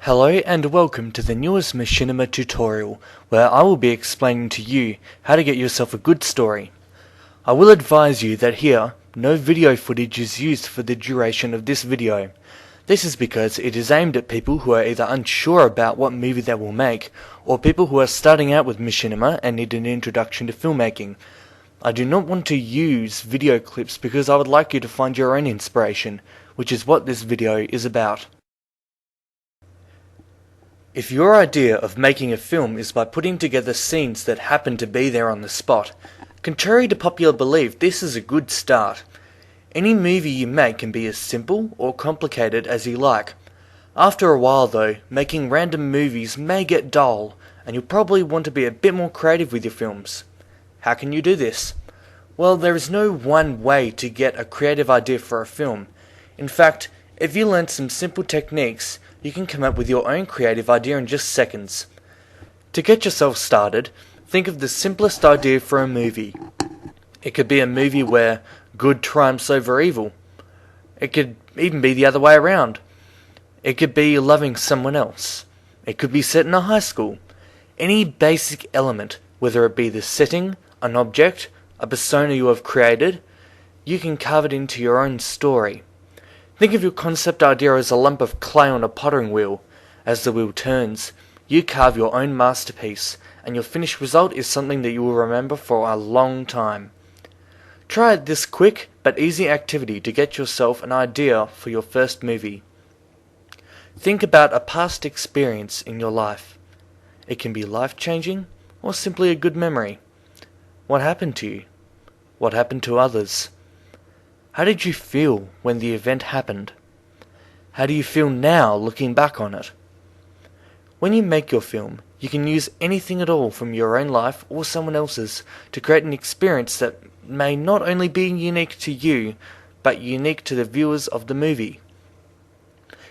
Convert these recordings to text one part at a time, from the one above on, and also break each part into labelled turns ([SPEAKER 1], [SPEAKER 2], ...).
[SPEAKER 1] Hello and welcome to the newest Machinima tutorial, where I will be explaining to you how to get yourself a good story. I will advise you that here, no video footage is used for the duration of this video. This is because it is aimed at people who are either unsure about what movie they will make, or people who are starting out with Machinima and need an introduction to filmmaking. I do not want to use video clips because I would like you to find your own inspiration, which is what this video is about. If your idea of making a film is by putting together scenes that happen to be there on the spot, contrary to popular belief, this is a good start. Any movie you make can be as simple or complicated as you like. After a while though, making random movies may get dull, and you'll probably want to be a bit more creative with your films. How can you do this? Well, there is no one way to get a creative idea for a film. In fact, if you learn some simple techniques, you can come up with your own creative idea in just seconds. To get yourself started, think of the simplest idea for a movie. It could be a movie where good triumphs over evil. It could even be the other way around. It could be loving someone else. It could be set in a high school. Any basic element, whether it be the setting, an object, a persona you have created, you can carve it into your own story. Think of your concept idea as a lump of clay on a potting wheel. As the wheel turns, you carve your own masterpiece, and your finished result is something that you will remember for a long time. Try this quick but easy activity to get yourself an idea for your first movie. Think about a past experience in your life. It can be life-changing or simply a good memory. What happened to you? What happened to others? How did you feel when the event happened? How do you feel now looking back on it? When you make your film, you can use anything at all from your own life or someone else's to create an experience that may not only be unique to you, but unique to the viewers of the movie.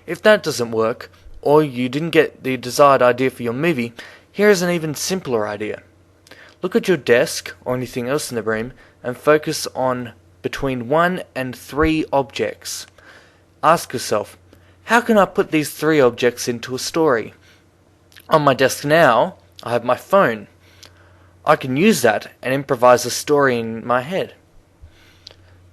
[SPEAKER 1] If that doesn't work, or you didn't get the desired idea for your movie, here is an even simpler idea. Look at your desk or anything else in the room and focus on between 1 and 3 objects. Ask yourself, how can I put these 3 objects into a story? On my desk now, I have my phone. I can use that and improvise a story in my head.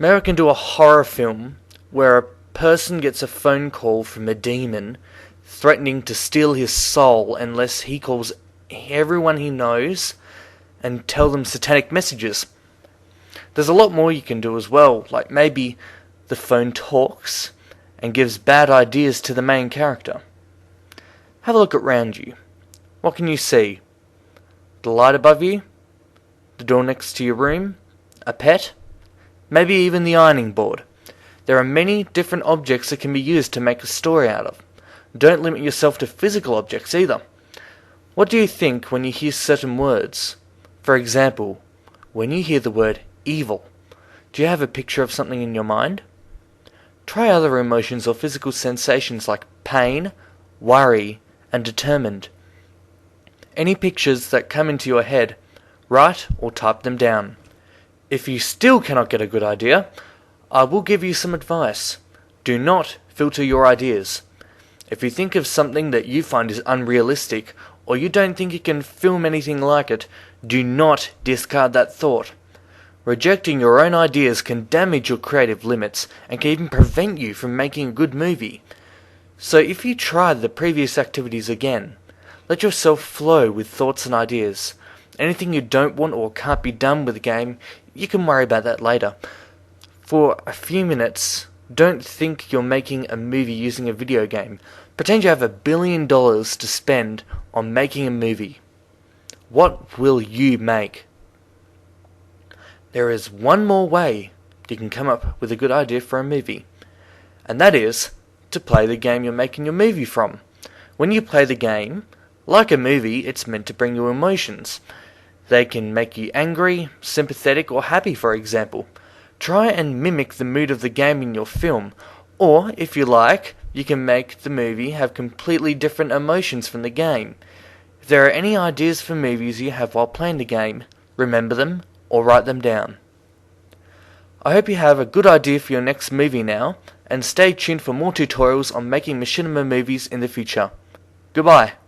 [SPEAKER 1] Maybe I can do a horror film where a person gets a phone call from a demon threatening to steal his soul unless he calls everyone he knows and tell them satanic messages. There's a lot more you can do as well, like maybe the phone talks and gives bad ideas to the main character. Have a look around you. What can you see? The light above you? The door next to your room? A pet? Maybe even the ironing board. There are many different objects that can be used to make a story out of. Don't limit yourself to physical objects either. What do you think when you hear certain words? For example, when you hear the word evil, do you have a picture of something in your mind? Try other emotions or physical sensations like pain, worry, and determined. Any pictures that come into your head, write or type them down. If you still cannot get a good idea, I will give you some advice. Do not filter your ideas. If you think of something that you find is unrealistic, or you don't think you can film anything like it, do not discard that thought. Rejecting your own ideas can damage your creative limits and can even prevent you from making a good movie. So if you try the previous activities again, let yourself flow with thoughts and ideas. Anything you don't want or can't be done with the game, you can worry about that later. For a few minutes, don't think you're making a movie using a video game. Pretend you have $1 billion to spend on making a movie. What will you make? There is one more way you can come up with a good idea for a movie, and that is to play the game you're making your movie from. When you play the game, like a movie, it's meant to bring you emotions. They can make you angry, sympathetic, or happy, for example. Try and mimic the mood of the game in your film, or, if you like, you can make the movie have completely different emotions from the game. If there are any ideas for movies you have while playing the game, remember them or write them down. I hope you have a good idea for your next movie now, and stay tuned for more tutorials on making Machinima movies in the future. Goodbye.